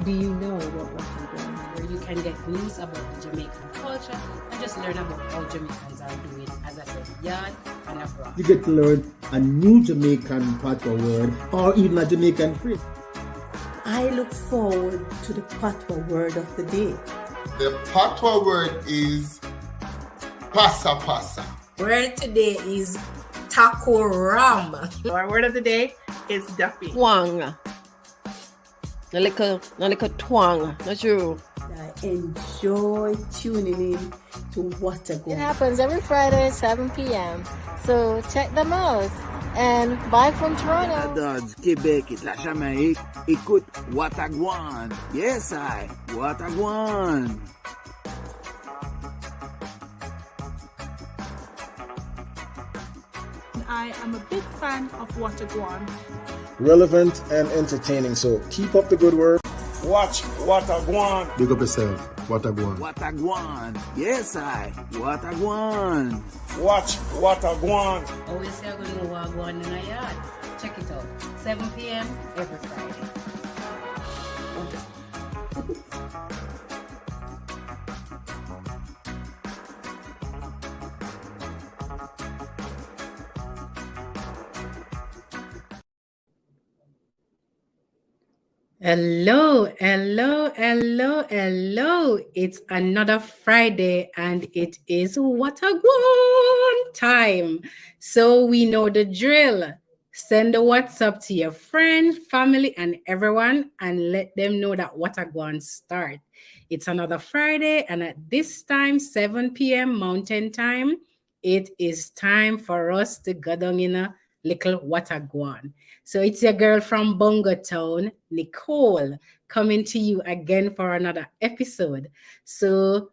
Do you know what Gwaan, where you can get news about the Jamaican culture and just learn about how Jamaicans are doing, as I said, yard and abroad. You get to learn a new Jamaican patois word or even a Jamaican phrase. I look forward to the patois word of the day. The patois word is pasa pasa. Word today is taco ram. Our word of the day is duffy. Twang. No little twang. Not true. I enjoy tuning in to What a Gwaan. It happens every Friday at 7 p.m. So check them out. And bye from Toronto. Dads, Québec et la Jamaïque, écoute What a Gwaan. Yes, What a Gwaan. I am a big fan of What a Gwaan. Relevant and entertaining, so keep up the good work. Watch What a Gwaan. Big up yourself. What a Gwaan. What a Gwaan. Yes, What a Gwaan. Watch What a Gwaan. Always say I'm going to walk one in a yard. Check it out. 7 p.m. every Friday. Hello. It's another Friday and it is What a Gwaan time. So we know the drill. Send a WhatsApp to your friends, family, and everyone and let them know that What a Gwaan start. It's another Friday and at this time, 7 p.m. Mountain Time, it is time for us to go down in a little What a Gwaan. So it's your girl from Bongo Town, Nicole, coming to you again for another episode. So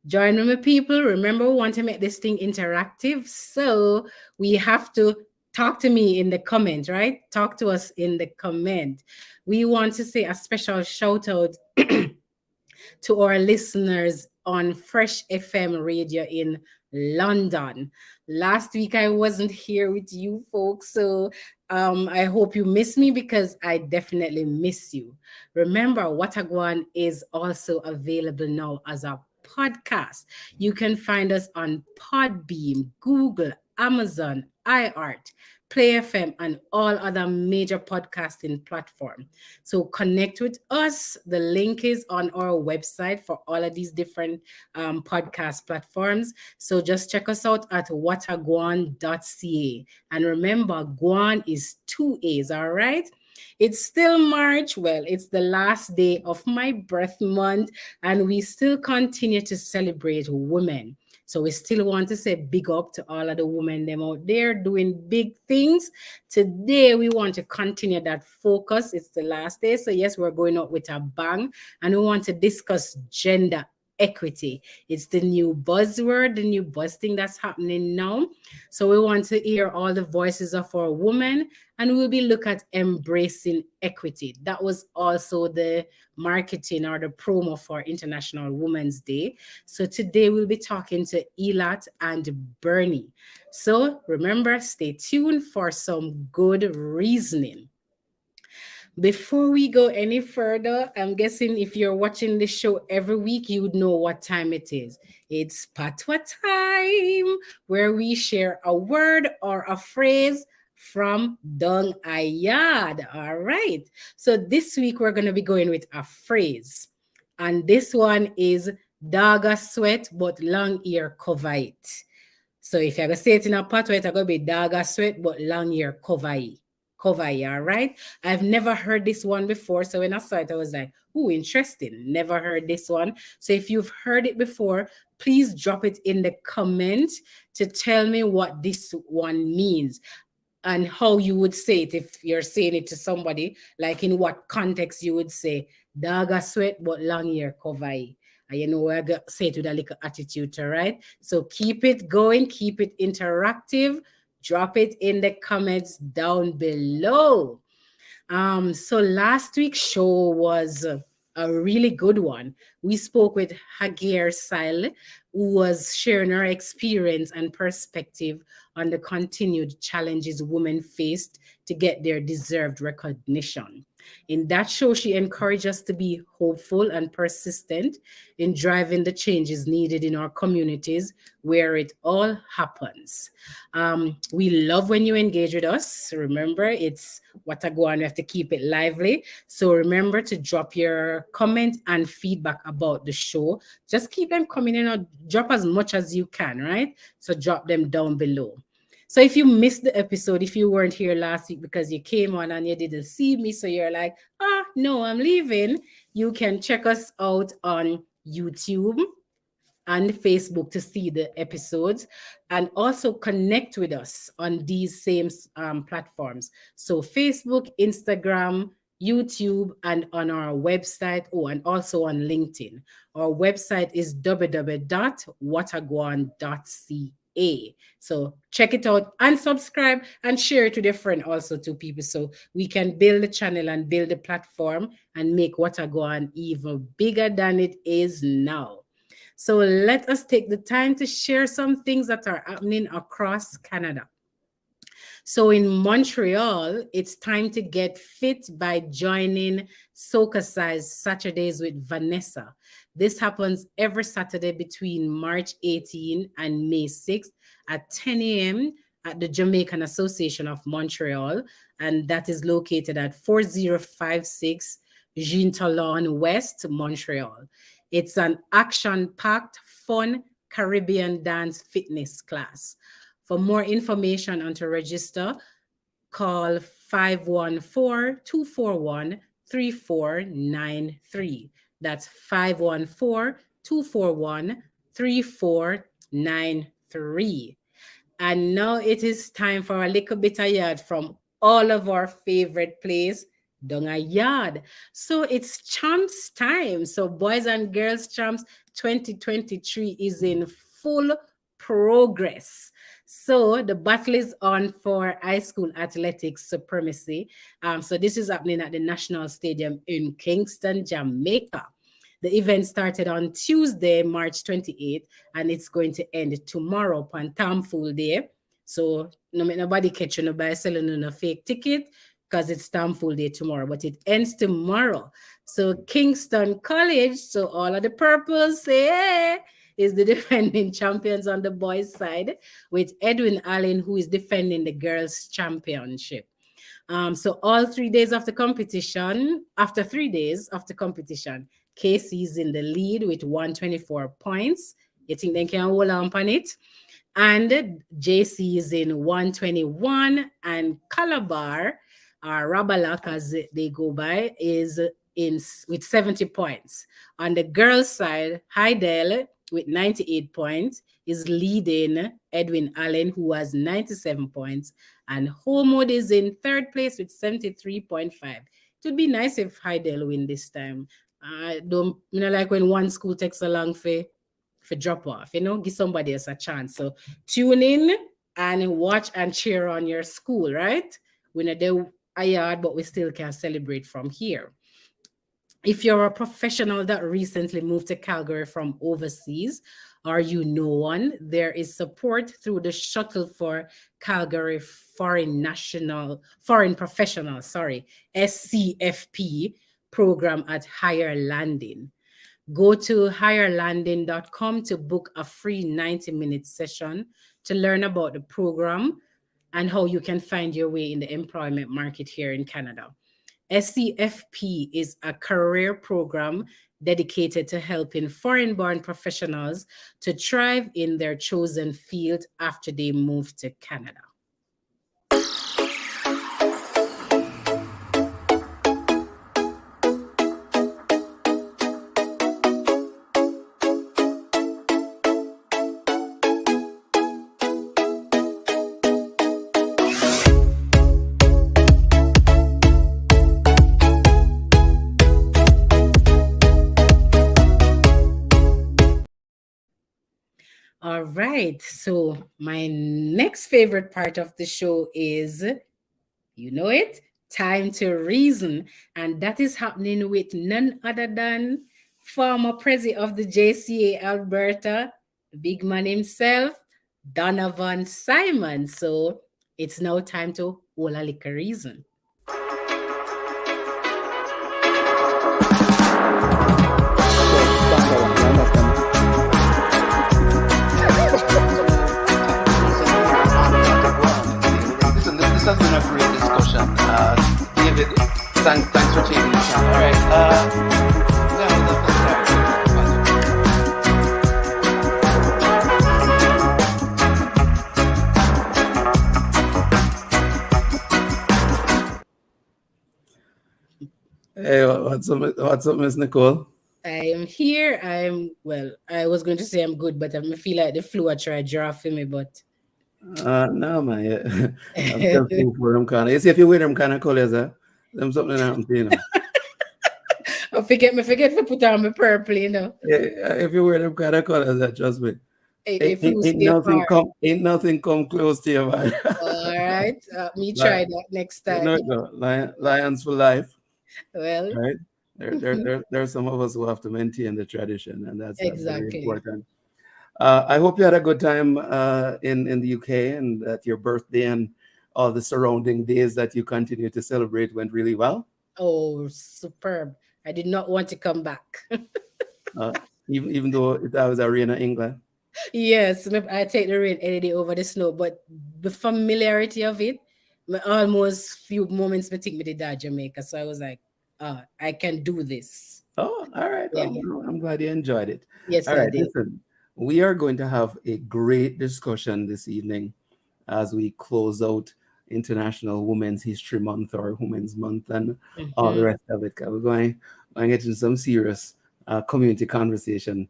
join me, people. Remember, we want to make this thing interactive. So we have to talk to me in the comment, right? Talk to us in the comment. We want to say a special shout out to our listeners on Fresh FM radio in London. Last week I wasn't here with you folks, so I hope you miss me because I definitely miss you. Remember, What a Gwaan is also available now as a podcast. You can find us on Podbeam, Google, Amazon, iHeart, Play FM, and all other major podcasting platforms. So connect with us. The link is on our website for all of these different podcast platforms. So just check us out at whatagwaan.ca. And remember, Gwaan is 2 A's, all right? It's still March. Well, it's the last day of my birth month, and we still continue to celebrate women. So we still want to say big up to all of the women them out there doing big things. Today, we want to continue that focus. It's the last day. So yes, we're going out with a bang. And we want to discuss gender equity. It's the new buzzword, the new buzz thing that's happening now. So we want to hear all the voices of our women, and we'll be looking at embracing equity. That was also the marketing or the promo for International Women's Day. So today we'll be talking to Elat and Bernie. So remember, stay tuned for some good reasoning. Before we go any further, I'm guessing if you're watching this show every week, you would know what time it is. It's Patois time, where we share a word or a phrase from Dung Ayad. All right. So this week, we're going to be going with a phrase. And this one is Daga sweat, but long ear cover it. So if you're going to say it in a patois, it's going to be Daga sweat, but long ear cover it. All right? I've never heard this one before. So when I saw it, I was like, ooh, interesting. Never heard this one. So if you've heard it before, please drop it in the comment to tell me what this one means and how you would say it if you're saying it to somebody, like in what context you would say, Daga sweat, but long hair cover it. And you know, I got say it with a little attitude, all right? So keep it going, keep it interactive. Drop it in the comments down below. So last week's show was a really good one. We spoke with Hagir Sile, who was sharing her experience and perspective on the continued challenges women faced to get their deserved recognition. In that show, she encouraged us to be hopeful and persistent in driving the changes needed in our communities where it all happens. We love when you engage with us. Remember, it's what I go on. We have to keep it lively. So remember to drop your comment and feedback about the show. Just keep them coming in or drop as much as you can, right? So drop them down below. So if you missed the episode, if you weren't here last week because you came on and you didn't see me, so you're like, no, I'm leaving, you can check us out on YouTube and Facebook to see the episodes and also connect with us on these same platforms. So Facebook, Instagram, YouTube, and on our website. Oh, and also on LinkedIn. Our website is www.watagwan.ca. So check it out and subscribe and share it with your friend also to people so we can build the channel and build the platform and make Watagwan even bigger than it is now. So let us take the time to share some things that are happening across Canada. So in Montreal, it's time to get fit by joining Soca Size Saturdays with Vanessa. This happens every Saturday between March 18 and May 6th at 10 a.m. at the Jamaican Association of Montreal, and that is located at 4056 Jean Talon West, Montreal. It's an action-packed, fun Caribbean dance fitness class. For more information and to register, call 514-241-3493. That's 514-241-3493. And now it is time for a little bit of yard from all of our favorite plays, Dung a Yard. So it's Champs time. So Boys and Girls Champs 2023 is in full progress. So the battle is on for high school athletics supremacy. So this is happening at the National Stadium in Kingston, Jamaica. The event started on Tuesday, March 28th, and it's going to end tomorrow upon Tam Fool Day. So no make nobody catch you by selling a fake ticket because it's Tam Fool Day tomorrow, but it ends tomorrow. So Kingston College, so all of the purples say, hey, is the defending champions on the boys' side, with Edwin Allen, who is defending the girls' championship. So all 3 days of the competition, after 3 days of the competition, KC is in the lead with 124 points. You think they can hold on it? And JC is in 121, and Calabar, Rabalak as they go by, is in with 70 points. On the girls' side, Hydel with 98 points is leading Edwin Allen, who has 97 points, and Homewood is in third place with 73.5. It would be nice if Hydel win this time. I don't, like when one school takes a long for drop off, give somebody else a chance. So tune in and watch and cheer on your school, right? We're not there a yard, but we still can celebrate from here. If you're a professional that recently moved to Calgary from overseas, or you know one, there is support through the Shuttle for Calgary Foreign Professionals, SCFP program at Higher Landing. Go to higherlanding.com to book a free 90-minute session to learn about the program and how you can find your way in the employment market here in Canada. SCFP is a career program dedicated to helping foreign-born professionals to thrive in their chosen field after they move to Canada. All right, so my next favorite part of the show is, you know it, Time to Reason. And that is happening with none other than former president of the JCA Alberta, the big man himself, Donovan Simon. So it's now time to hold a little reason. This has been a great discussion. David, thanks for taking the time. All right. Hey, what's up, Miss Nicole? I am here. I was going to say I'm good, but I feel like the flu I tried draw for me, but No, man. I'm just looking for them kind of. You see, if you wear them kind of colors, them something happen to you know. I forget to put on my purple, you know. Yeah, if you wear them kind of colors, trust me. Ain't nothing come close to you, man. All right, me try that next time. No. Lions for life. Well, right. There are some of us who have to maintain the tradition, and that's exactly very important. I hope you had a good time in the UK, and that your birthday and all the surrounding days that you continue to celebrate went really well. Oh, superb! I did not want to come back. Even though that was a rain in England. Yes, I take the rain any day over the snow, but the familiarity of it, almost few moments, I think me did Jamaica, so I was like, I can do this. Oh, all right. Yeah. Well, I'm glad you enjoyed it. Yes, all I right. did. Listen, we are going to have a great discussion this evening as we close out International Women's History Month or Women's Month and all the rest of it. We're going to get into some serious community conversation.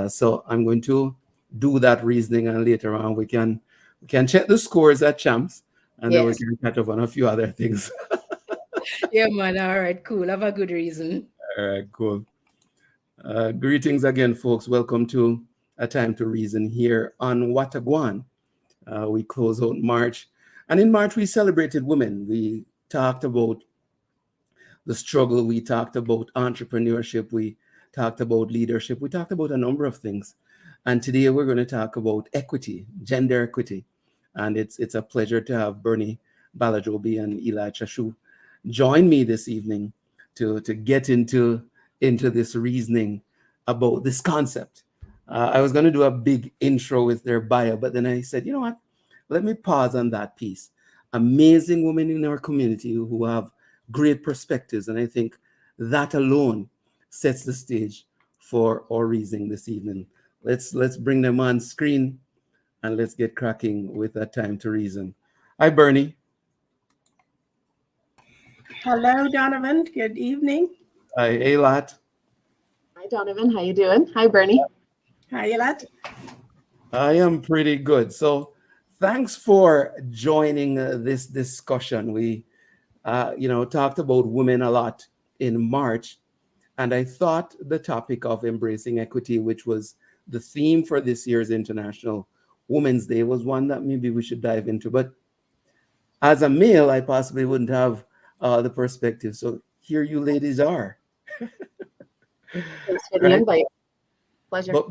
So I'm going to do that reasoning, and later on we can check the scores at champs, and then we can catch up on a few other things. Yeah, man. All right, cool. Have a good reason. All right, cool. Greetings again, folks. Welcome to A Time to Reason here on Gwaan. We close out March, and in March we celebrated women. We talked about the struggle. We talked about entrepreneurship. We talked about leadership. We talked about a number of things. And today we're going to talk about equity, gender equity. And it's a pleasure to have Bernie Balajobi and Eli Chashu join me this evening to get into this reasoning about this concept. I was going to do a big intro with their bio, but then I said, you know what? Let me pause on that piece. Amazing women in our community who have great perspectives. And I think that alone sets the stage for our reasoning this evening. Let's bring them on screen and let's get cracking with A Time to Reason. Hi, Bernie. Hello, Donovan. Good evening. Hi, Eilat. Hi, Donovan. How you doing? Hi, Bernie. Hi, Eilat. I am pretty good. So thanks for joining this discussion. We, talked about women a lot in March, and I thought the topic of embracing equity, which was the theme for this year's International Women's Day, was one that maybe we should dive into. But as a male, I possibly wouldn't have the perspective. So here you ladies are. Thanks for the invite. Pleasure. But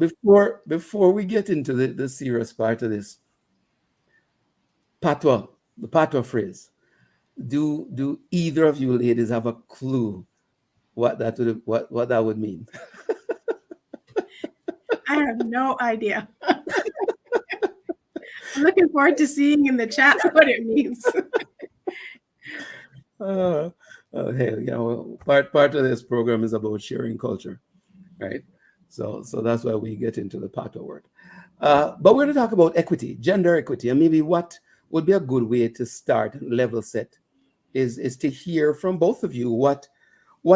before we get into the serious part of this, the patois phrase, do either of you ladies have a clue what that would mean? I have no idea. I'm looking forward to seeing in the chat what it means. Hey, part of this program is about sharing culture, right? So that's why we get into the patois word. But we're going to talk about equity, gender equity, and maybe what would be a good way to start and level set is to hear from both of you what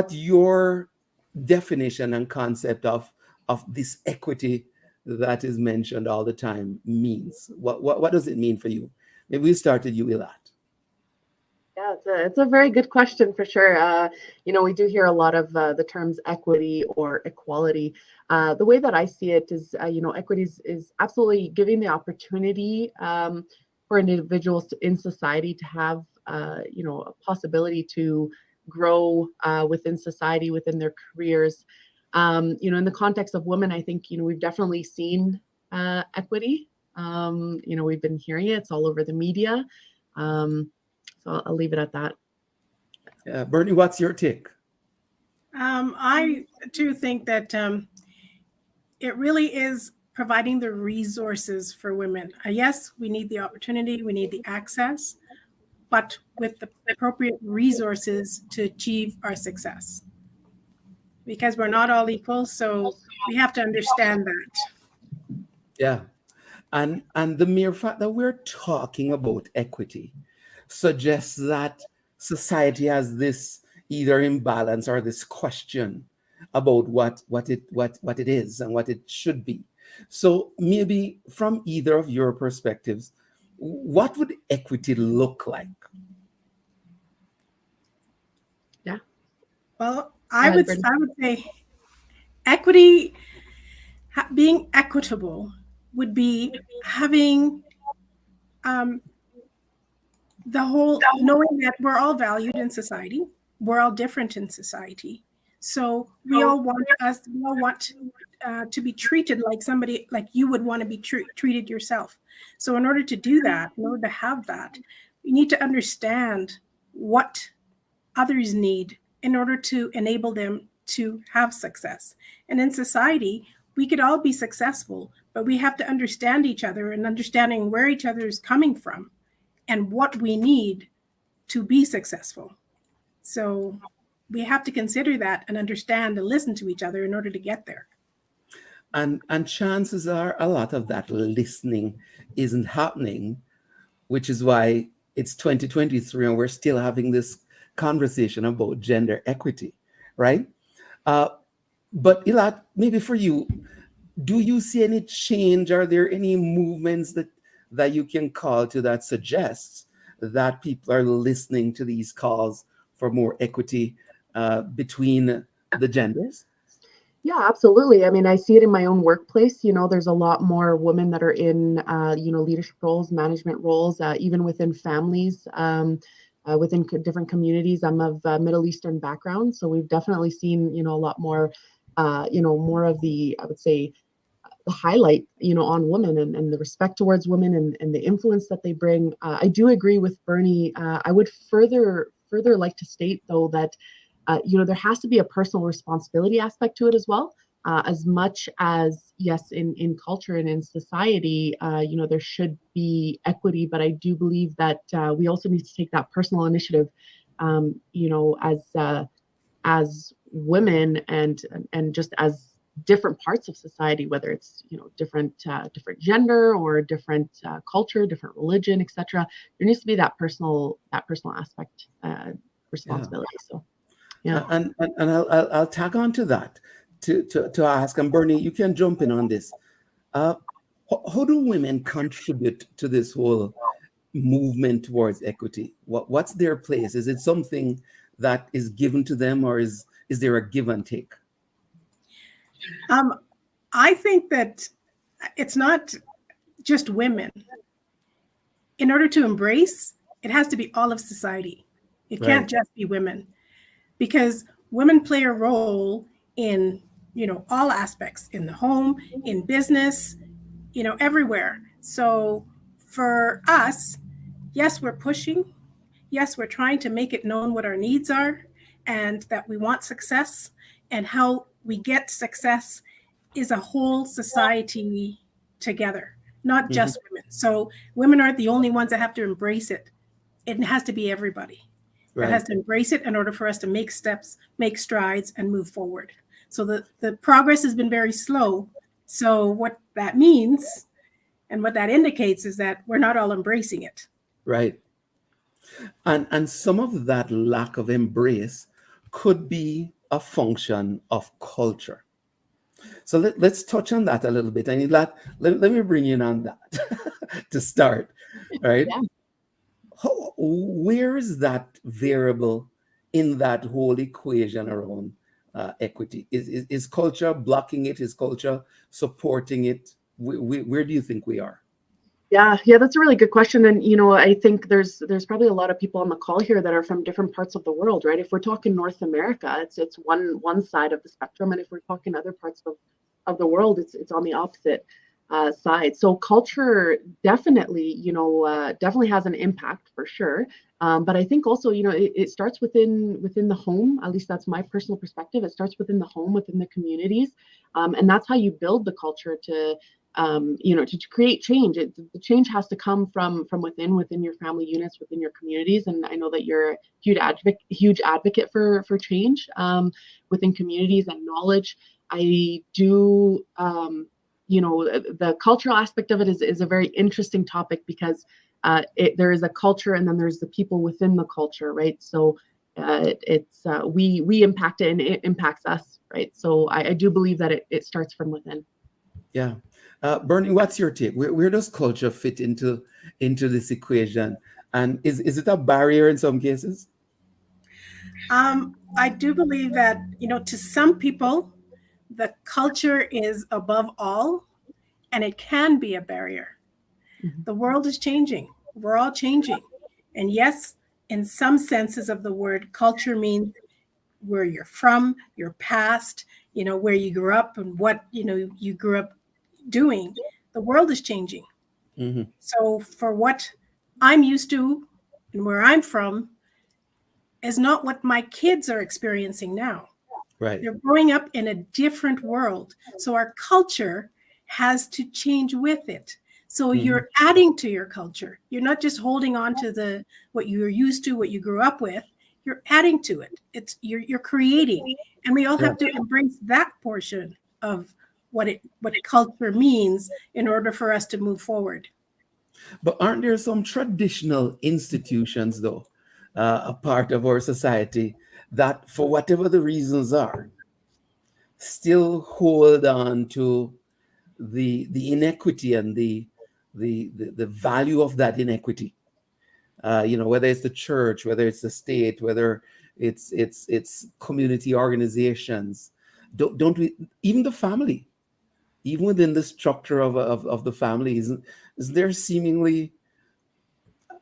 your definition and concept of this equity that is mentioned all the time means. What does it mean for you? Maybe we start with you, Ilat. Yeah, it's a very good question for sure. We do hear a lot of the terms equity or equality. The way that I see it is, equity is absolutely giving the opportunity for individuals in society to have a possibility to grow within society, within their careers. In the context of women, I think, we've definitely seen equity. We've been hearing it. It's all over the media. So I'll leave it at that. Bernie, what's your take? I too think that it really is providing the resources for women. Yes, we need the opportunity, we need the access, but with the appropriate resources to achieve our success. Because we're not all equal, so we have to understand that. Yeah. And the mere fact that we're talking about equity suggests that society has this either imbalance or this question about what it is and what it should be. So maybe from either of your perspectives, what would equity look like? Yeah. Well, I would say equity, being equitable, would be having the whole knowing that we're all valued in society, we're all different in society, so we all want to be treated like somebody, like you would want to be treated yourself. So in order to do that, in order to have that, you need to understand what others need in order to enable them to have success. And in society, we could all be successful, but we have to understand each other and understanding where each other is coming from and what we need to be successful. So we have to consider that and understand and listen to each other in order to get there. And chances are a lot of that listening isn't happening, which is why it's 2023 and we're still having this conversation about gender equity, right? But Ilat, maybe for you, do you see any change? Are there any movements that you can call to that suggests that people are listening to these calls for more equity between the genders? Yeah, absolutely. I mean, I see it in my own workplace. There's a lot more women that are in, leadership roles, management roles, even within families, within different communities. I'm of Middle Eastern background, so we've definitely seen, a lot more, more of the, I would say, the highlight, on women and the respect towards women and the influence that they bring. I do agree with Bernie. I would further like to state, though, that there has to be a personal responsibility aspect to it as well. As much as, yes, in culture and in society, there should be equity, but I do believe that we also need to take that personal initiative, as women and just as different parts of society, whether it's different gender or different culture, different religion, etc. There needs to be that personal aspect, responsibility. Yeah. So. Yeah. And I'll tag on to that to ask, and Bernie, you can jump in on this. How do women contribute to this whole movement towards equity? What's their place? Is it something that is given to them, or is there a give and take? I think that it's not just women. In order to embrace, it has to be all of society. It can't just be women. Because women play a role in, all aspects, in the home, in business, everywhere. So for us, yes, we're pushing. Yes, we're trying to make it known what our needs are and that we want success, and how we get success is a whole society together, not just women. So women aren't the only ones that have to embrace it. It has to be everybody. That has to embrace it in order for us to make steps, make strides, and move forward. So the progress has been very slow. So what that means and what that indicates is that we're not all embracing it. Right. And some of that lack of embrace could be a function of culture. So let's touch on that a little bit. And let me bring you in on that to start, right? Yeah. Where is that variable in that whole equation around equity? Is culture blocking it? Is culture supporting it? Where do you think we are? Yeah, that's a really good question. And I think there's probably a lot of people on the call here that are from different parts of the world, right? If we're talking North America, it's one side of the spectrum, and if we're talking other parts of the world, it's on the opposite side. So culture definitely, definitely has an impact for sure. But I think also, it starts within the home. At least that's my personal perspective. It starts within the home, within the communities, and that's how you build the culture to create change. The change has to come from within your family units, within your communities. And I know that you're a huge advocate for change within communities and knowledge. I do, the cultural aspect of it is a very interesting topic because there is a culture and then there's the people within the culture, right? So we impact it and it impacts us, right? So I do believe that it starts from within. Yeah. Bernie, what's your take? Where does culture fit into this equation? And is it a barrier in some cases? I do believe that, to some people, the culture is above all, and it can be a barrier. Mm-hmm. The world is changing. We're all changing. And yes, in some senses of the word, culture means where you're from, your past, where you grew up and what, you grew up doing. The world is changing. Mm-hmm. So for what I'm used to and where I'm from is not what my kids are experiencing now. Right. They're growing up in a different world. So our culture has to change with it. So you're adding to your culture. You're not just holding on to what you're used to, what you grew up with. You're adding to it. You're creating. And we all have to embrace that portion of what culture means in order for us to move forward. But aren't there some traditional institutions, though, a part of our society that, for whatever the reasons are, still hold on to the inequity and the value of that inequity? Whether it's the church, whether it's the state, whether it's community organizations, don't we, even the family, even within the structure of the family, is there seemingly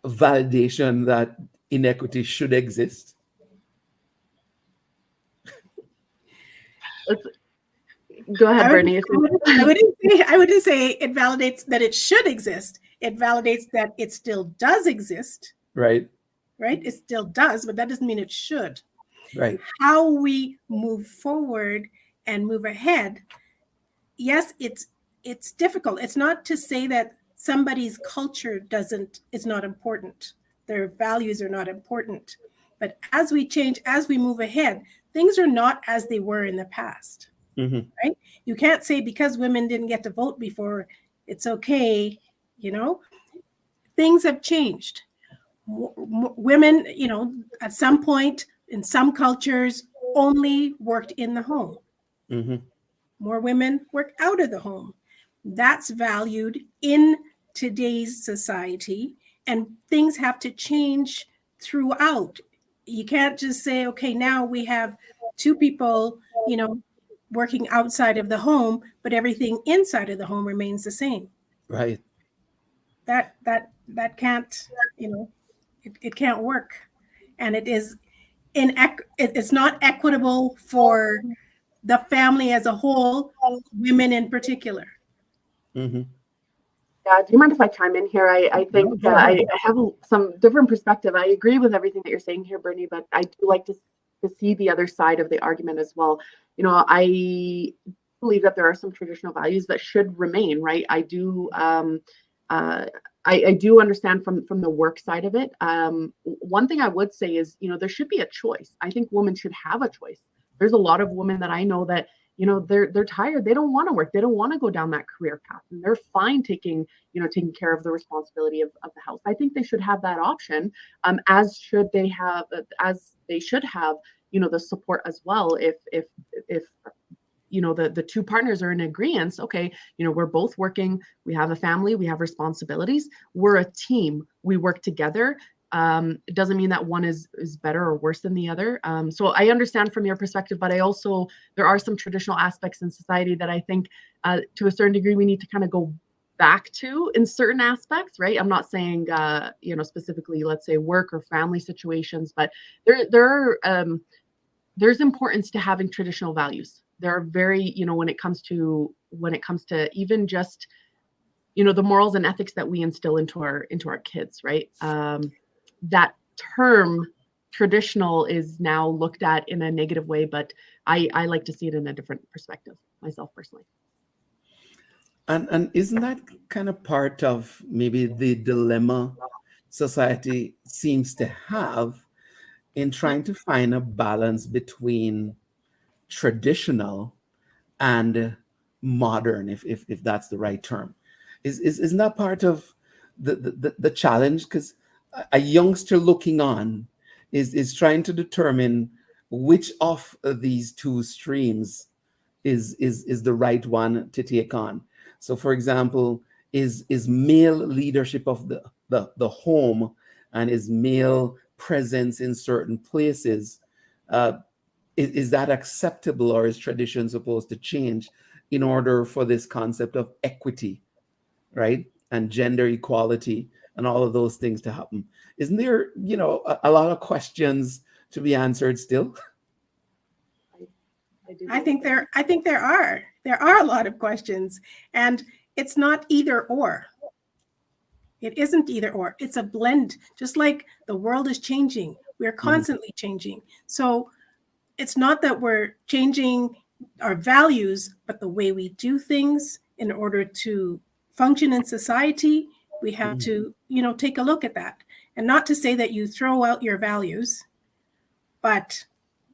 validation that inequity should exist? Go ahead, Bernie. I wouldn't say it validates that it should exist. It validates that it still does exist. Right. Right? It still does, but that doesn't mean it should. Right. How we move forward and move ahead. Yes, it's difficult. It's not to say that somebody's culture is not important. Their values are not important. But as we change, as we move ahead, things are not as they were in the past. Mm-hmm. Right? You can't say because women didn't get to vote before, it's okay. Things have changed. Women, at some point in some cultures only worked in the home. Mm-hmm. More women work out of the home. That's valued in today's society, and things have to change throughout. You can't just say, okay, now we have two people, working outside of the home, but everything inside of the home remains the same. Right. That can't, it can't work. And it's not equitable for the family as a whole, women in particular. Mm-hmm. Yeah, do you mind if I chime in here? I think I have some different perspective. I agree with everything that you're saying here, Bernie, but I do like to see the other side of the argument as well. I believe that there are some traditional values that should remain, right? I do I do understand from the work side of it. One thing I would say is, there should be a choice. I think women should have a choice. There's a lot of women that I know that, they're tired. They don't want to work. They don't want to go down that career path, and they're fine taking care of the responsibility of the house. I think they should have that option, as they should have, the support as well. If the two partners are in agreement, okay, we're both working, we have a family, we have responsibilities, we're a team, we work together. It doesn't mean that one is better or worse than the other. So I understand from your perspective, but there are some traditional aspects in society that I think to a certain degree we need to kind of go back to in certain aspects, right? I'm not saying, specifically, let's say work or family situations, but there's importance to having traditional values. There are very, when it comes to even just, the morals and ethics that we instill into our kids, right? That term traditional is now looked at in a negative way, but I like to see it in a different perspective myself personally. And isn't that kind of part of maybe the dilemma society seems to have in trying to find a balance between traditional and modern, if that's the right term? Isn't that part of the challenge? Because a youngster looking on is trying to determine which of these two streams is the right one to take on. So, for example, is male leadership of the home and is male presence in certain places, is that acceptable, or is tradition supposed to change in order for this concept of equity, right, and gender equality and all of those things to happen? Isn't there, a lot of questions to be answered still? I think there are a lot of questions, and it's not either or. It isn't either or. It's a blend. Just like the world is changing, we're constantly changing. So it's not that we're changing our values, but the way we do things in order to function in society, we have to, take a look at that. And not to say that you throw out your values, but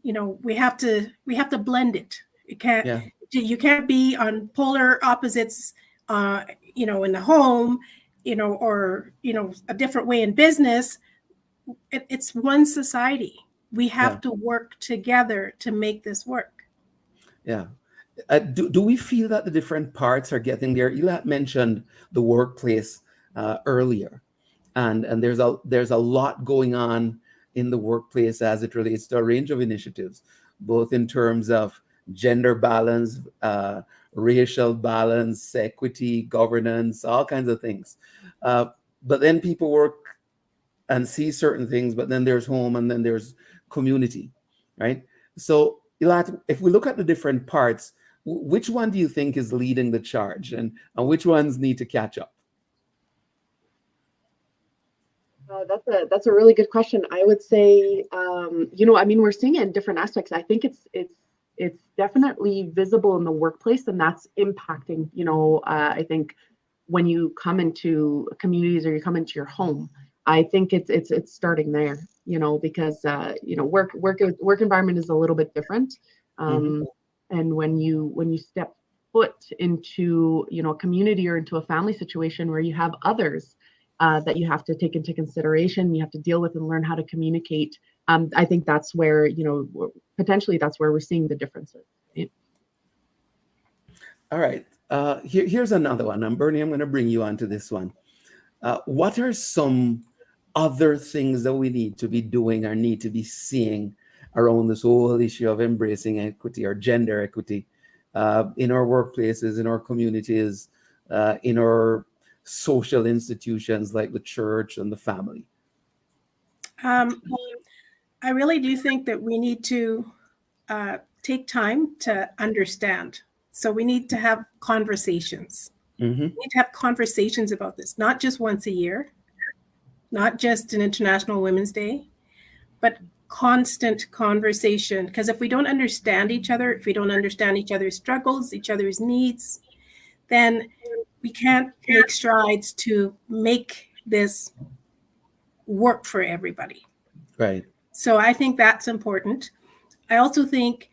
we have to blend it. You can't be on polar opposites, in the home, or a different way in business. It's one society. We have to work together to make this work. Yeah. Do we feel that the different parts are getting there? Elat mentioned the workplace earlier, and there's a lot going on in the workplace as it relates to a range of initiatives, both in terms of gender balance, racial balance, equity, governance, all kinds of things. But then people work and see certain things, but then there's home and then there's community, right? So, Elat, if we look at the different parts, which one do you think is leading the charge, and which ones need to catch up? That's a really good question. I would say, we're seeing it in different aspects. I think it's definitely visible in the workplace, and that's impacting. I think when you come into communities or you come into your home, I think it's starting there. Because work environment is a little bit different, and when you step foot into a community or into a family situation where you have others that you have to take into consideration, you have to deal with and learn how to communicate. I think that's where potentially that's where we're seeing the differences. Right? All right, here's another one. Bernie, I'm going to bring you onto this one. What are some other things that we need to be doing or need to be seeing around this whole issue of embracing equity or gender equity in our workplaces, in our communities, in our social institutions like the church and the family? I really do think that we need to take time to understand. So we need to have conversations. We need to have conversations about this, not just once a year, not just an International Women's Day, but constant conversation. Because if we don't understand each other, if we don't understand each other's struggles, each other's needs, then we can't make strides to make this work for everybody. Right. So I think that's important. I also think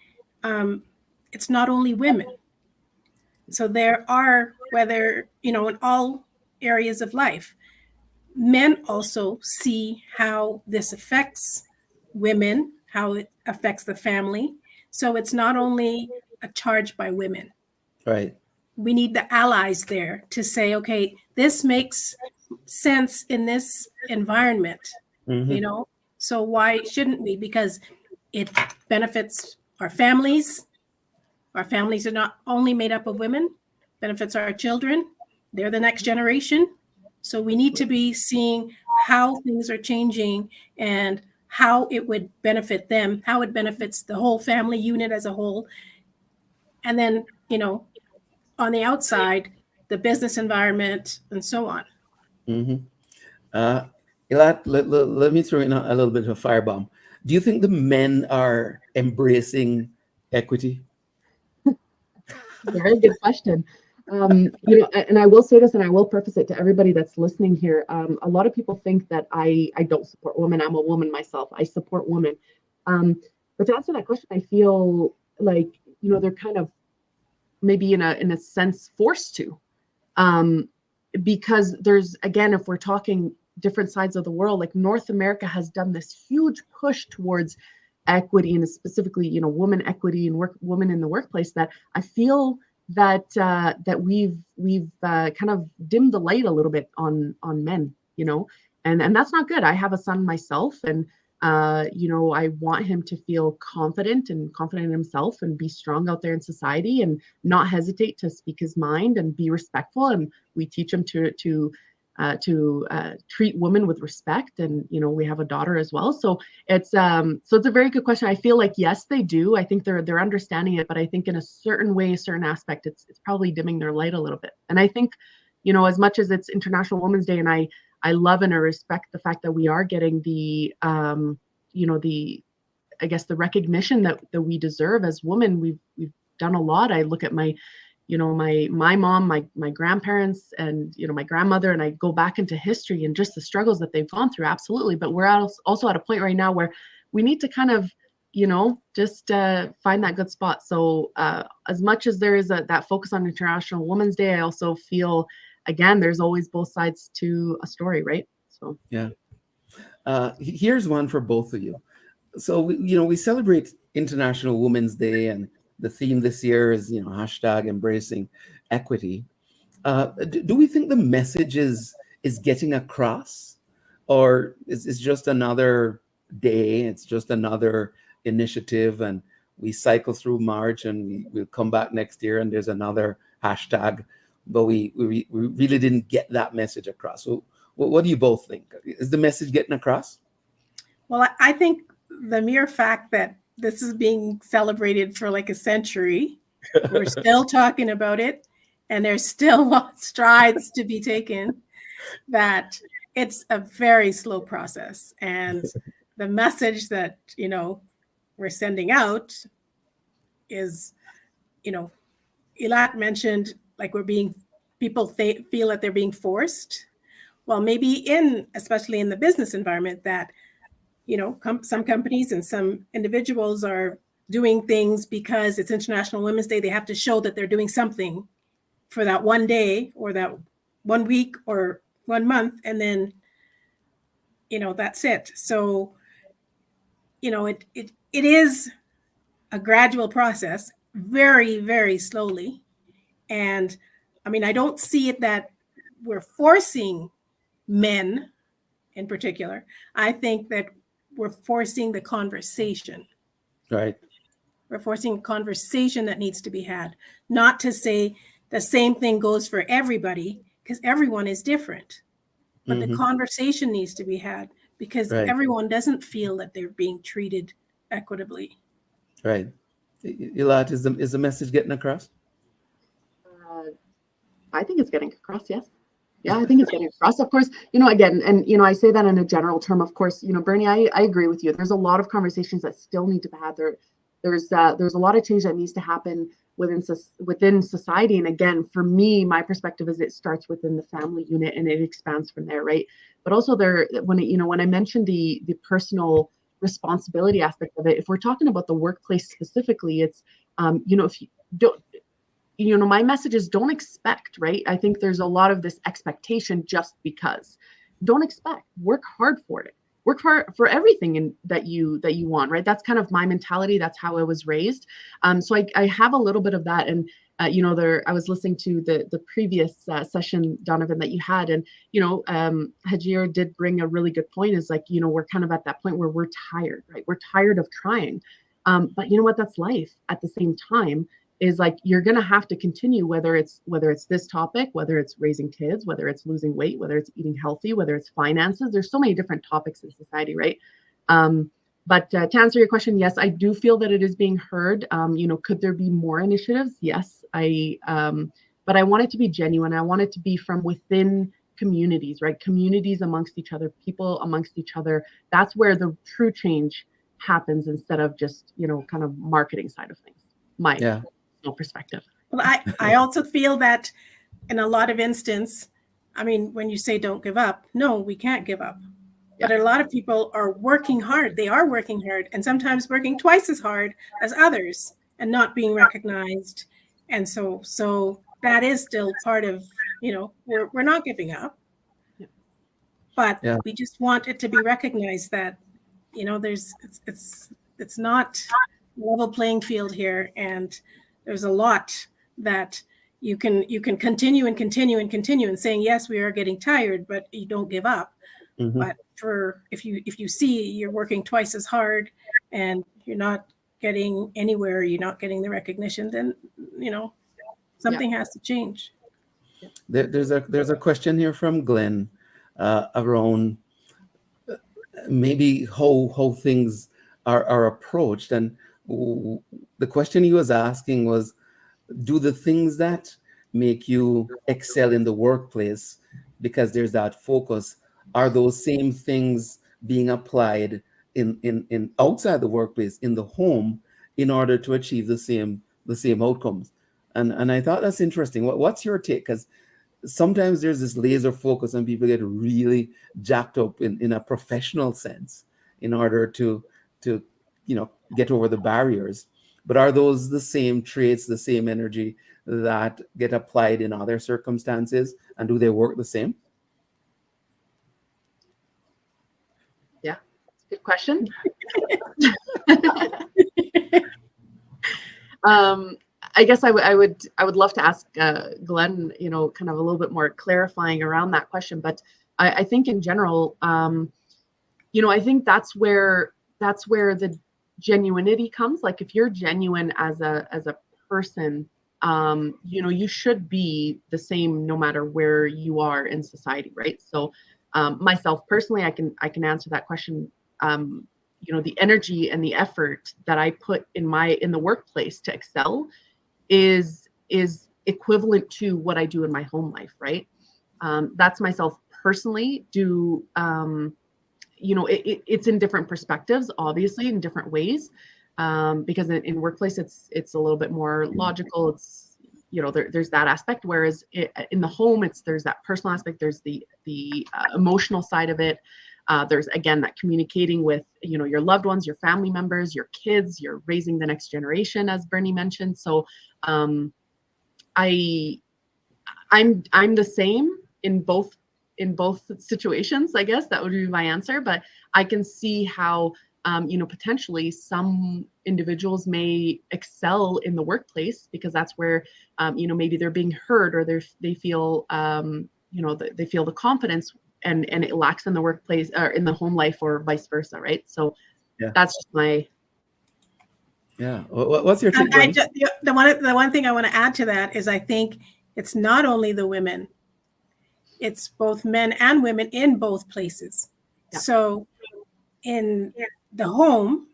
it's not only women. So there are, whether, in all areas of life, men also see how this affects women, how it affects the family. So it's not only a charge by women. Right. We need the allies there to say, okay, this makes sense in this environment, so why shouldn't we? Because it benefits our families. Our families are not only made up of women, benefits our children, they're the next generation. So we need to be seeing how things are changing and how it would benefit them, how it benefits the whole family unit as a whole. And then, on the outside, the business environment and so on. Mm-hmm. Let me throw in a little bit of a firebomb. Do you think the men are embracing equity? Very good question. And I will say this, and I will preface it to everybody that's listening here. A lot of people think that I don't support women. I'm a woman myself. I support women. But to answer that question, I feel like, they're kind of maybe in a sense forced to, because there's, again, if we're talking different sides of the world, like North America has done this huge push towards equity, and specifically, women equity and women in the workplace, that I feel that that we've kind of dimmed the light a little bit on men, and that's not good. I have a son myself, and I want him to feel confident in himself and be strong out there in society and not hesitate to speak his mind and be respectful. And we teach him to treat women with respect. And, we have a daughter as well. So it's a very good question. I feel like, yes, they do. I think they're understanding it, but I think in a certain way, a certain aspect, it's probably dimming their light a little bit. And I think, as much as it's International Women's Day, and I love and I respect the fact that we are getting the the recognition that we deserve as women. We've done a lot. I look at my mom, my grandparents, and my grandmother, and I go back into history and just the struggles that they've gone through. Absolutely. But we're also at a point right now where we need to kind of just find that good spot. So as much as there is that focus on International Women's Day, I also feel, again, there's always both sides to a story, right? So yeah. Here's one for both of you. So we celebrate International Women's Day, and the theme this year is hashtag embracing equity. Do we think the message is getting across, or is it's just another day? It's just another initiative, and we cycle through March, and we'll come back next year, and there's another hashtag, but we really didn't get that message across. So what do you both think? Is the message getting across? Well, I think the mere fact that this is being celebrated for like a century, we're still talking about it, and there's still strides to be taken, that it's a very slow process. And the message that, we're sending out is, Ilat mentioned, like, people feel that they're being forced. Well, maybe especially in the business environment, that some companies and some individuals are doing things because it's International Women's Day. They have to show that they're doing something for that one day or that 1 week or 1 month, and then that's it. So it is a gradual process, very, very slowly. And I mean, I don't see it that we're forcing men in particular. I think that we're forcing the conversation. Right. We're forcing a conversation that needs to be had. Not to say the same thing goes for everybody, because everyone is different. But the conversation needs to be had, because everyone doesn't feel that they're being treated equitably. Right. Ilat, is the message getting across? I think it's getting across, yes. Yeah, I think it's getting across. Of course, again, and I say that in a general term. Of course, Bernie, I agree with you. There's a lot of conversations that still need to be had. There's a lot of change that needs to happen within society. And again, for me, my perspective is it starts within the family unit and it expands from there, right? But also when I mentioned the personal responsibility aspect of it, if we're talking about the workplace specifically, it's if you don't. My message is don't expect, right? I think there's a lot of this expectation just because. Don't expect. Work hard for it. Work hard for everything that you want, right? That's kind of my mentality. That's how I was raised. So I have a little bit of that. And, I was listening to the previous session, Donovan, that you had. And, Hajir did bring a really good point, is like, we're kind of at that point where we're tired, right? We're tired of trying. But you know what? That's life. At the same time, is like, you're going to have to continue, whether it's this topic, whether it's raising kids, whether it's losing weight, whether it's eating healthy, whether it's finances. There's so many different topics in society, right? But to answer your question, yes, I do feel that it is being heard. Could there be more initiatives? Yes, but I want it to be genuine. I want it to be from within communities, right? Communities amongst each other, people amongst each other. That's where the true change happens, instead of just, kind of marketing side of things. My perspective. Well, I also feel that in a lot of instances, I mean, when you say don't give up, no, we can't give up. But a lot of people are working hard. They are working hard, and sometimes working twice as hard as others, and not being recognized. And so that is still part of, we're not giving up, but we just want it to be recognized that, it's not a level playing field here, and there's a lot that you can continue and continue and continue and saying, yes, we are getting tired, but you don't give up. Mm-hmm. But if you see you're working twice as hard and you're not getting anywhere, you're not getting the recognition, then something has to change. There's a question here from Glenn around maybe how things are approached, and the question he was asking was, do the things that make you excel in the workplace, because there's that focus, are those same things being applied in outside the workplace, in the home, in order to achieve the same outcomes? And I thought that's interesting. What's your take? Because sometimes there's this laser focus and people get really jacked up in a professional sense in order to get over the barriers. But are those the same traits, the same energy that get applied in other circumstances, and do they work the same? Yeah, good question. I guess I would love to ask Glenn, kind of a little bit more clarifying around that question. But I think in general, I think that's where the genuinity comes. Like, if you're genuine as a person, you should be the same no matter where you are in society, right? So myself personally, I can answer that question. The energy and the effort that I put in the workplace to excel is equivalent to what I do in my home life, right? That's myself personally. It's in different perspectives, obviously, in different ways, because in workplace it's a little bit more logical. It's there's that aspect, whereas in the home there's that personal aspect. There's the emotional side of it. There's, again, that communicating with your loved ones, your family members, your kids. You're raising the next generation, as Bernie mentioned. So I'm the same in both situations. I guess that would be my answer. But I can see how potentially some individuals may excel in the workplace because that's where maybe they're being heard, or they feel they feel the confidence. And it lacks in the workplace or in the home life, or vice versa, right? So that's just my. Yeah. What's your take? The one thing I want to add to that is, I think it's not only the women, it's both men and women in both places. Yeah. So in the home,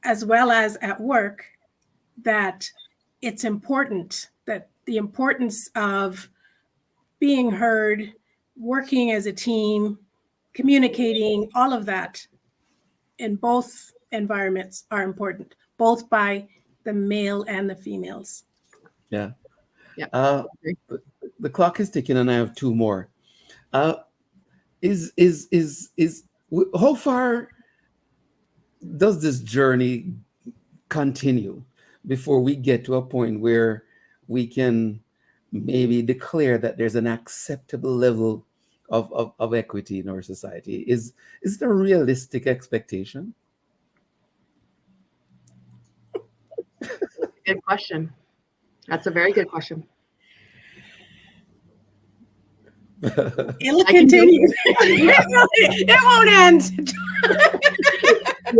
as well as at work, that it's important, that the importance of being heard, working as a team, communicating, all of that in both environments are important, both by the male and the females. Yeah. Yeah. The clock is ticking, and I have two more. How far does this journey continue before we get to a point where we can maybe declare that there's an acceptable level of equity in our society? Is there a realistic expectation? Good question. That's a very good question. It'll continue. It won't end.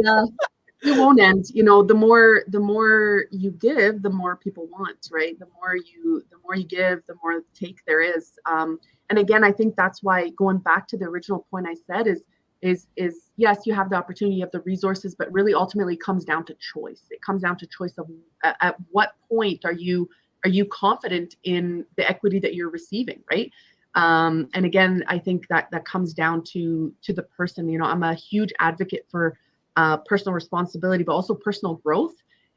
Yeah. it won't end. You know, the more you give, the more people want, right? The more you give, the more take there is. And again, I think that's why, going back to the original point I said, is yes, you have the opportunity, you have the resources, but really ultimately comes down to choice. It comes down to choice of at what point are you confident in the equity that you're receiving, right? And again, I think that comes down to the person. You know, I'm a huge advocate for personal responsibility, but also personal growth.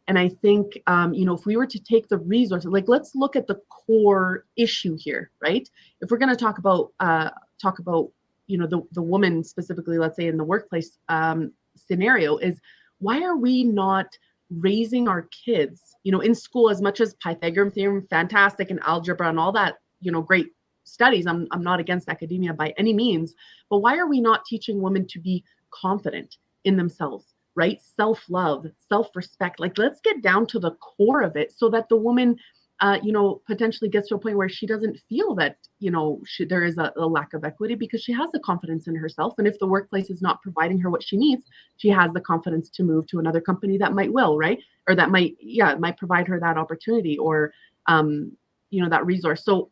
And I think, you know, if we were to take the resources, like, let's look at the core issue here, right? If we're going to talk about, you know, the woman specifically, let's say in the workplace scenario, is why are we not raising our kids, you know, in school, as much as Pythagorean theorem, fantastic, and algebra and all that, you know, great studies. I'm not against academia by any means, but why are we not teaching women to be confident in themselves, right? Self-love, self-respect. Like, let's get down to the core of it so that the woman, you know, potentially gets to a point where she doesn't feel that, you know, there is a lack of equity, because she has the confidence in herself. And if the workplace is not providing her what she needs, she has the confidence to move to another company that might right? Or that might provide her that opportunity, or, you know, that resource. So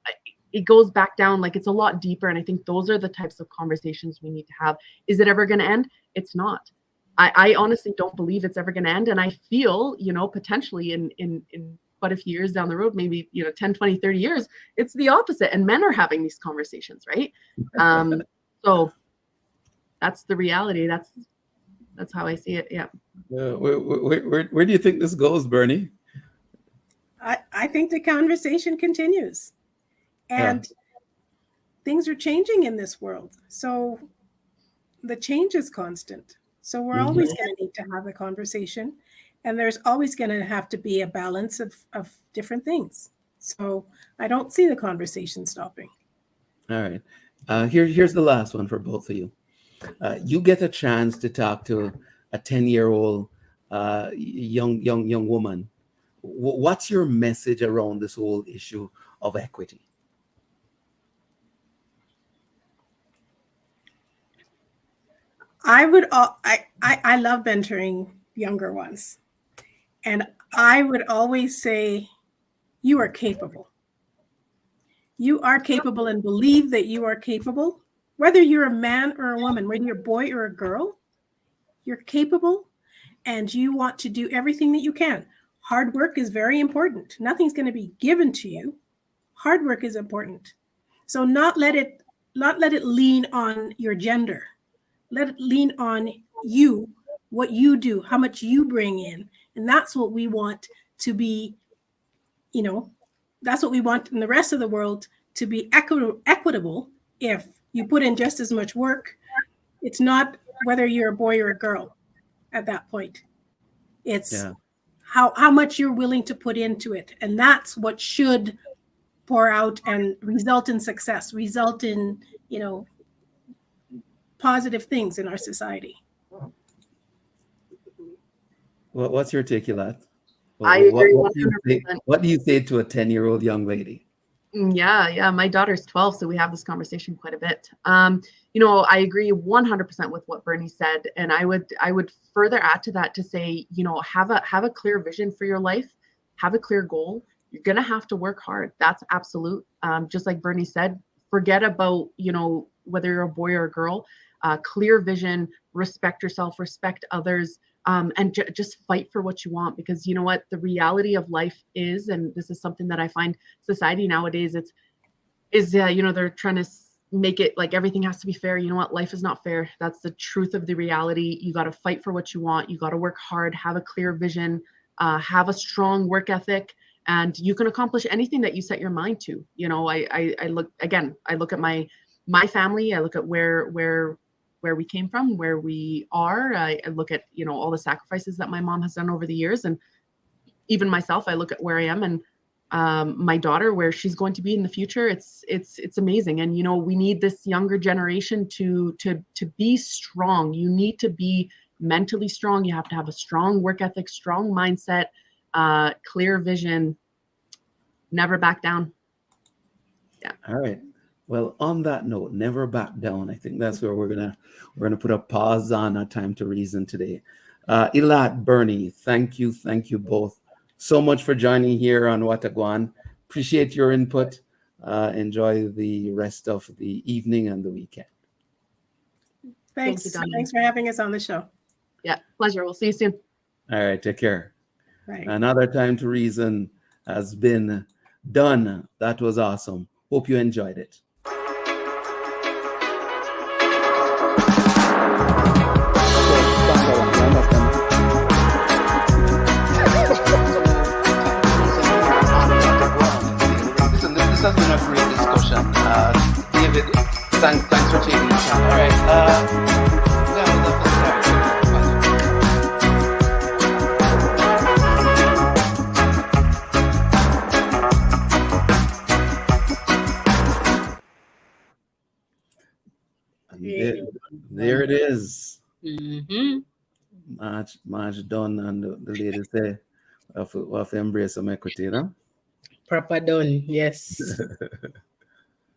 it goes back down, like, it's a lot deeper. And I think those are the types of conversations we need to have. Is it ever going to end? It's not. I honestly don't believe it's ever going to end. And I feel, you know, potentially in quite a few years down the road, maybe, you know, 10, 20, 30 years, it's the opposite. And men are having these conversations, right? So that's the reality. That's how I see it. Yeah. Where do you think this goes, Bernie? I think the conversation continues. And things are changing in this world. So the change is constant. So we're always going to need to have a conversation. And there's always going to have to be a balance of different things. So I don't see the conversation stopping. All right. Here's the last one for both of you. You get a chance to talk to a 10-year-old young woman. What's your message around this whole issue of equity? I love mentoring younger ones. And I would always say, you are capable. You are capable, and believe that you are capable. Whether you're a man or a woman, whether you're a boy or a girl, you're capable, and you want to do everything that you can. Hard work is very important. Nothing's going to be given to you. Hard work is important. So not let it lean on your gender. Let it lean on you, what you do, how much you bring in. And that's what we want to be, you know, that's what we want in the rest of the world to be equitable. If you put in just as much work, it's not whether you're a boy or a girl at that point. It's how much you're willing to put into it. And that's what should pour out and result in success, result in, you know, positive things in our society. What's your take, Ilat? I agree 100%. What do you say to a 10-year-old young lady? Yeah. My daughter's 12, so we have this conversation quite a bit. You know, I agree 100% with what Bernie said, and I would further add to that to say, you know, have a clear vision for your life, have a clear goal. You're gonna have to work hard. That's absolute. Just like Bernie said, forget about, you know, whether you're a boy or a girl. Clear vision, respect yourself, respect others. And just fight for what you want, because you know what the reality of life is, and this is something that I find society nowadays you know, they're trying to make it like everything has to be fair. You know what, life is not fair. That's the truth of the reality. You got to fight for what you want. You got to work hard, have a clear vision, have a strong work ethic, and you can accomplish anything that you set your mind to. You know, I look at my family. I look at where we came from, where we are. I look at, you know, all the sacrifices that my mom has done over the years, and even myself, I look at where I am, and my daughter, where she's going to be in the future. It's amazing. And, you know, we need this younger generation to be strong. You need to be mentally strong. You have to have a strong work ethic, strong mindset, clear vision, never back down. Yeah. All right. Well, on that note, never back down. I think that's where we're gonna put a pause on our time to reason today. Ilat, Bernie, thank you both so much for joining here on Gwaan. Appreciate your input. Enjoy the rest of the evening and the weekend. Thanks. Thank you, Donnie. Thanks for having us on the show. Yeah, pleasure. We'll see you soon. All right, take care. Right. Another Time to Reason has been done. That was awesome. Hope you enjoyed it. Listen, this has been a great discussion. David, thanks for taking the time. All right. There it is. Mm-hmm. March done, and the lady say, we have to embrace some equity, you know? Proper done, yes.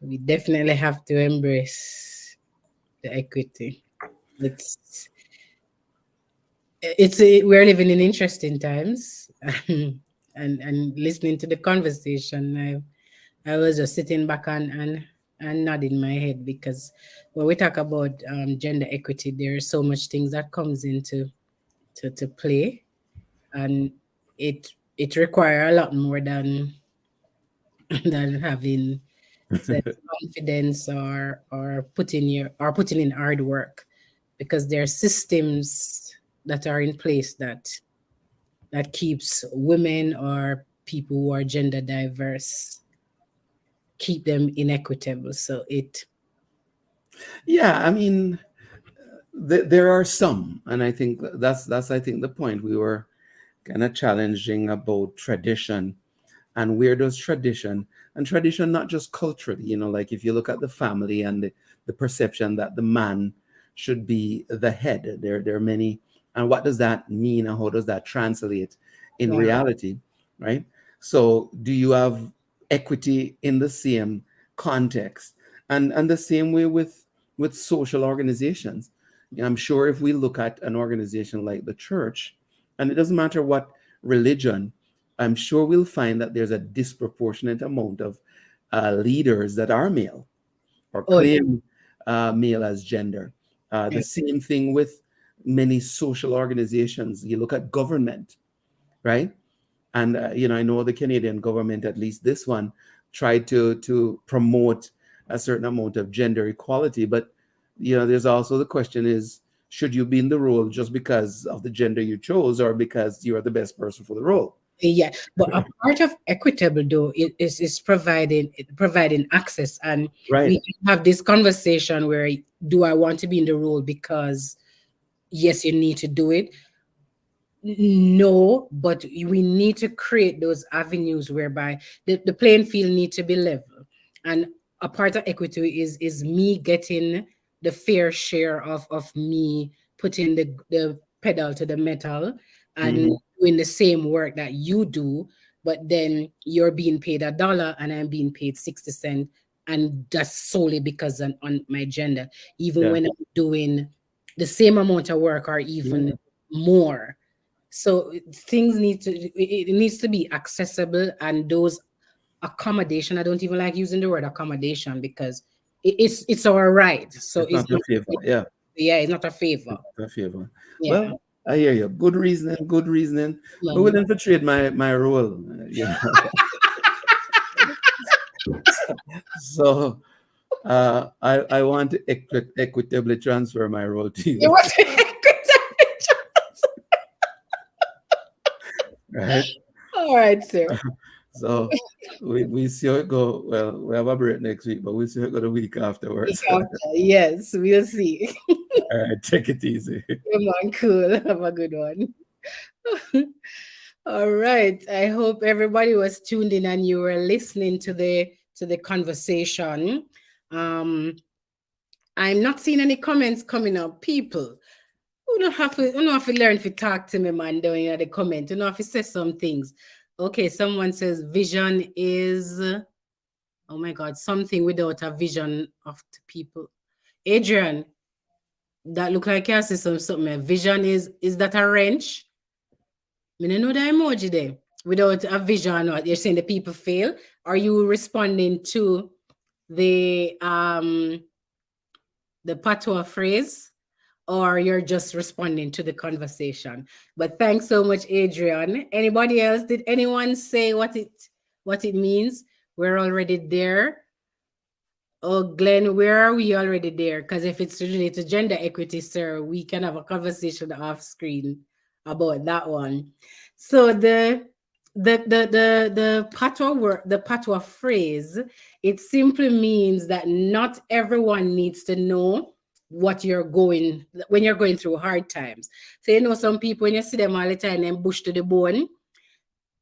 We definitely have to embrace the equity. We're living in interesting times, and listening to the conversation, I was just sitting back and nodding my head, because when we talk about gender equity, there are so much things that comes into to play, and it requires a lot more than having self-confidence or putting in hard work, because there are systems that are in place that keeps women or people who are gender diverse, keep them inequitable. So yeah, I mean, there are some, and I think that's I think the point we were kind of challenging about tradition, and where does tradition not just culturally, you know, like if you look at the family and the perception that the man should be the head, there are many, and what does that mean and how does that translate in reality, right? So do you have equity in the same context, and the same way with social organizations? I'm sure if we look at an organization like the church, and it doesn't matter what religion, I'm sure we'll find that there's a disproportionate amount of leaders that are male or claim male as gender. The same thing with many social organizations. You look at government, right? And I know the Canadian government, at least this one, tried to promote a certain amount of gender equality, but there's also the question is, should you be in the role just because of the gender you chose, or because you are the best person for the role? Yeah, but a part of equitable though is providing access, and we have this conversation where, do I want to be in the role because yes, you need to do it? No, but we need to create those avenues whereby the playing field need to be level, and a part of equity is me getting the fair share of me putting the pedal to the metal and doing the same work that you do, but then you're being paid $1 and I'm being paid 60 cents, and that's solely because on my gender, even when I'm doing the same amount of work or even more. So things it needs to be accessible, and those accommodation, I don't even like using the word accommodation, because it's our right. So it's not a favor. It's not a favor. It's a favor. Well, I hear you. Good reasoning. We're willing to trade my role. So I want to equitably transfer my role to you. Right. All right, sir. So we see how it go. Well, we have a break next week, but we'll see how it go the week afterwards. Yes, we'll see. All right, take it easy. Come on, cool. Have a good one. All right. I hope everybody was tuned in and you were listening to the conversation. I'm not seeing any comments coming up. People, you don't have to learn to talk to me, man, down in the comment. You know, if you say some things. Okay, someone says vision is, oh my God, something without a vision of the people. Adrian, That look like you see something. Vision is that a wrench? I don't know the emoji there. Without a vision, or you're saying the people fail. Are you responding to the patois phrase, or you're just responding to the conversation? But thanks so much, Adrian. Anybody else? Did anyone say what it means? We're already there. Oh, Glenn, where are we already there? Because if it's related to gender equity, sir, we can have a conversation off screen about that one. So the patois word, the patois phrase, it simply means that not everyone needs to know what you're going when you're going through hard times. So you know, some people when you see them all the time, them bush to the bone,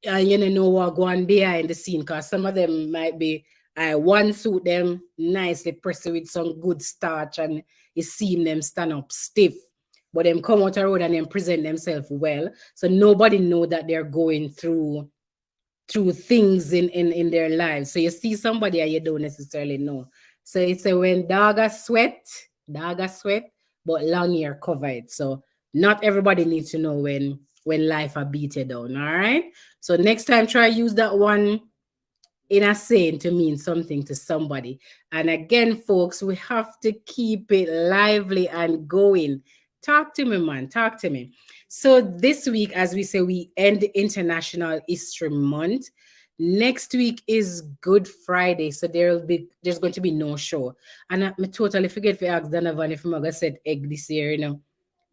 you know what going behind the scene, because some of them might be one suit them nicely pressed with some good starch and you see them stand up stiff, but them come out the road and then present themselves well, so nobody know that they're going through things in their lives. So you see somebody and you don't necessarily know. So it's a when dog sweat, but long hair cover it. So not everybody needs to know when life are beat you down. All right. So next time try use that one in a saying to mean something to somebody. And again, folks, we have to keep it lively and going. Talk to me, man. Talk to me. So this week, as we say, we end International History Month. Next week is Good Friday, so there's going to be no show. And I totally forget to ask Donovan if I'm gonna set egg this year, you know.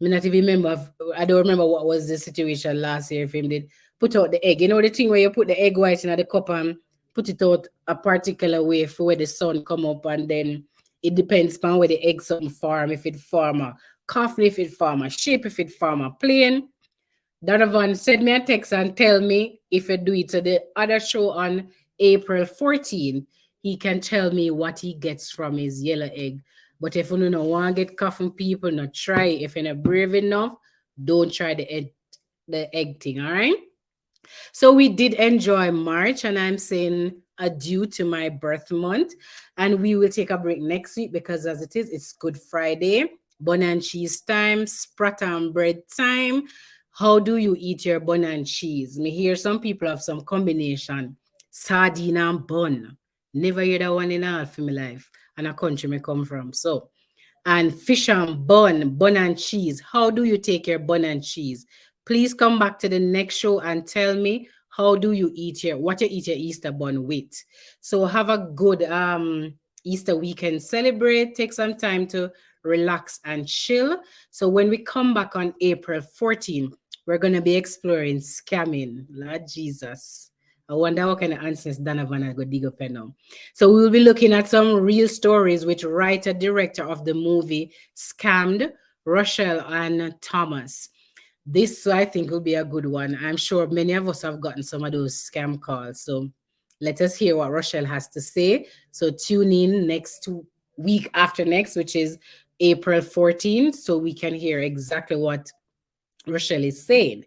I not even remember. I don't remember what was the situation last year if him did put out the egg. You know the thing where you put the egg white in the cup and put it out a particular way for where the sun come up, and then it depends on where the egg something farm, if it farm a coffin, if it farm a sheep, if it farm a plane. Donovan send me a text and tell me if you do it to the other show on April 14. He can tell me what he gets from his yellow egg. But if you don't want to get coffin people, not try. If you're not brave enough, don't try the egg thing, all right? So we did enjoy March, and I'm saying adieu to my birth month. And we will take a break next week because as it is, it's Good Friday, bun and cheese time, sprat and bread time. How do you eat your bun and cheese? Me hear some people have some combination, sardine and bun. Never hear that one in all for my life. And a country me come from. So, and fish and bun and cheese. How do you take your bun and cheese? Please come back to the next show and tell me how do you eat what you eat your Easter bun with. So have a good Easter weekend. Celebrate, take some time to relax and chill. So when we come back on April 14, we're going to be exploring scamming. Lord Jesus. I wonder what kind of answers Donovan I go dig up now. So we will be looking at some real stories with writer-director of the movie Scammed, Rochelle and Thomas. This, I think, will be a good one. I'm sure many of us have gotten some of those scam calls. So let us hear what Rochelle has to say. So tune in next week after next, which is April 14th, so we can hear exactly what Rochelle is saying.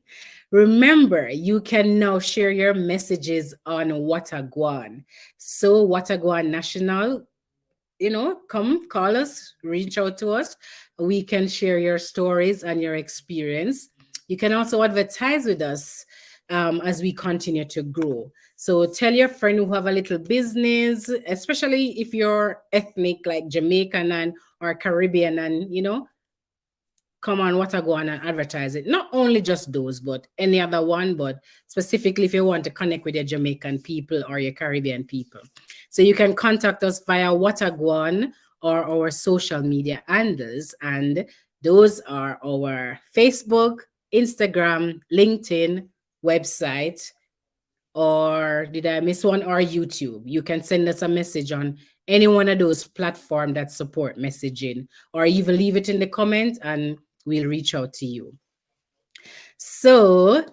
Remember, you can now share your messages on Gwaan. So Gwaan National, come call us, reach out to us. We can share your stories and your experience. You can also advertise with us as we continue to grow. So tell your friend who have a little business, especially if you're ethnic like Jamaican or Caribbean, and come on Gwaan and advertise it. Not only just those, but any other one, but specifically if you want to connect with your Jamaican people or your Caribbean people. So you can contact us via Gwaan or our social media handles, and those are our Facebook, Instagram, LinkedIn, website, or did I miss one? Or YouTube. You can send us a message on any one of those platforms that support messaging, or even leave it in the comments and we'll reach out to you. So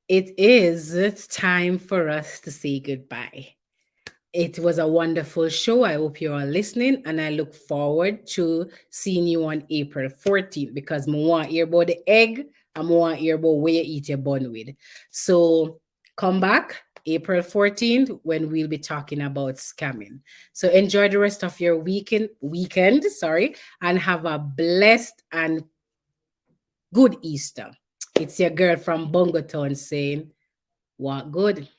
it is time for us to say goodbye. It was a wonderful show. I hope you are listening, and I look forward to seeing you on April 14th because I want to hear about the egg and I want to hear about where you eat your bun with. So come back April 14th, when we'll be talking about scamming. So enjoy the rest of your weekend, and have a blessed and good Easter. It's your girl from Bongo Town saying, what good?